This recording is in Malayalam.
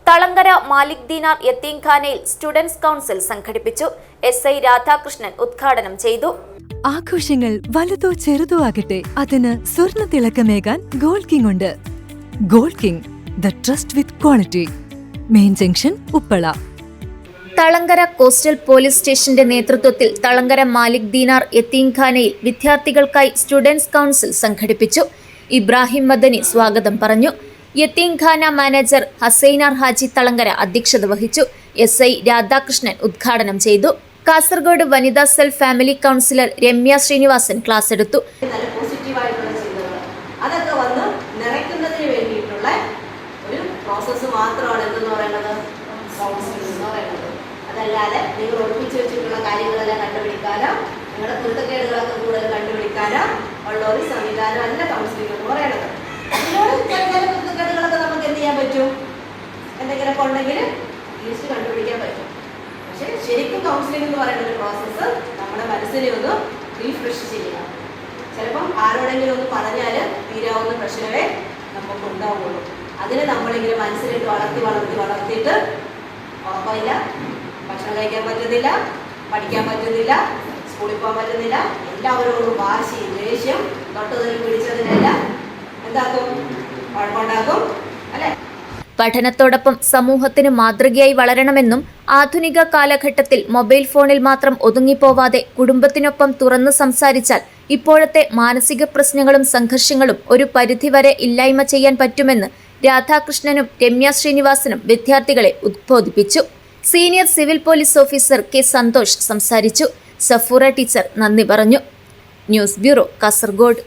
തളങ്കര മാലിക് ദീനാർ യത്തീംഖാനയിൽ സ്റ്റുഡൻസ് കൗൺസിൽ സംഘടിപ്പിച്ചു. SI രാധാകൃഷ്ണൻ ഉദ്ഘാടനം ചെയ്തു. ആഘോഷങ്ങൾ വലുതോ ചെറുതോ ആകട്ടെ, അതിന് സ്വർണ്ണ തിളക്കമേകാൻ ഗോൾഡ് കിങ് ഉണ്ട്. Gold king, the trust with quality. Main junction, Uppala. Thalangara coastal police സ്റ്റേഷന്റെ നേതൃത്വത്തിൽ തളങ്കര മാലിക് ദീനാർ യത്തീംഖാനയിൽ വിദ്യാർത്ഥികൾക്കായി സ്റ്റുഡൻസ് കൗൺസിൽ സംഘടിപ്പിച്ചു. ഇബ്രാഹിം മദനി സ്വാഗതം പറഞ്ഞു. യത്തീംഖാന മാനേജർ ഹസൈനാർ ഹാജി തളങ്കര അധ്യക്ഷത വഹിച്ചു. SI രാധാകൃഷ്ണൻ ഉദ്ഘാടനം ചെയ്തു. കാസർഗോഡ് വനിതാ cell family counsellor Ramya Srinivasan class എടുത്തു. അതൊക്കെ വന്ന് നിറയ്ക്കുന്നതിന് വേണ്ടിയിട്ടുള്ള ഒരു പ്രോസസ്സ് മാത്രമാണ് എന്തെന്ന് പറയുന്നത്, കൗൺസിലിംഗ് എന്ന് പറയുന്നത്. അതല്ലാതെ നിങ്ങൾ ഒളിപ്പിച്ച് വെച്ചിട്ടുള്ള കാര്യങ്ങളെല്ലാം കണ്ടുപിടിക്കാനോ നിങ്ങളുടെ കുരുത്തക്കേടുകളൊക്കെ കൂടുതൽ കണ്ടുപിടിക്കാനോ ഉള്ള ഒരു സംവിധാനം അല്ല കൗൺസിലിംഗ് എന്ന് പറയുന്നത്. അതിനോട് ചില കുരുത്തക്കേടുകളൊക്കെ നമുക്ക് എന്ത് ചെയ്യാൻ പറ്റും, എന്തെങ്കിലുമൊക്കെ ഉണ്ടെങ്കിൽ ലിസ്റ്റ് കണ്ടുപിടിക്കാൻ പറ്റും. പക്ഷേ ശരിക്കും കൗൺസിലിംഗ് എന്ന് പറയുന്ന ഒരു പ്രോസസ്സ് നമ്മുടെ മനസ്സിനെ ഒന്ന് റീഫ്രഷ് ചെയ്യുക. ചിലപ്പം ആരോടെങ്കിലും ഒന്ന് പറഞ്ഞാൽ തീരാവുന്ന പ്രശ്നമേ നമുക്ക് ഉണ്ടാവുള്ളൂ. അതിന് നമ്മളിങ്ങനെ മനസ്സിലിട്ട് വളർത്തിയിട്ട് ഉറപ്പില്ല, ഭക്ഷണം കഴിക്കാൻ പറ്റുന്നില്ല, പഠിക്കാൻ പറ്റുന്നില്ല, സ്കൂളിൽ പോകാൻ പറ്റുന്നില്ല, എല്ലാവരോടും വാശി, ദേഷ്യം, തൊട്ടതിൽ പിടിച്ചതിനെല്ലാം എന്താക്കും, കുഴപ്പമുണ്ടാക്കും അല്ലേ? പഠനത്തോടൊപ്പം സമൂഹത്തിന് മാതൃകയായി വളരണമെന്നും ആധുനിക കാലഘട്ടത്തിൽ മൊബൈൽ ഫോണിൽ മാത്രം ഒതുങ്ങിപ്പോവാതെ കുടുംബത്തിനൊപ്പം തുറന്നു സംസാരിച്ചാൽ ഇപ്പോഴത്തെ മാനസിക പ്രശ്നങ്ങളും സംഘർഷങ്ങളും ഒരു പരിധിവരെ ഇല്ലായ്മ ചെയ്യാൻ പറ്റുമെന്ന് രാധാകൃഷ്ണനും രമ്യ ശ്രീനിവാസനും വിദ്യാർത്ഥികളെ ഉദ്ബോധിപ്പിച്ചു. Senior civil police officer K Santhosh സംസാരിച്ചു. സഫൂറ ടീച്ചർ നന്ദി പറഞ്ഞു. News bureau, Kasaragod.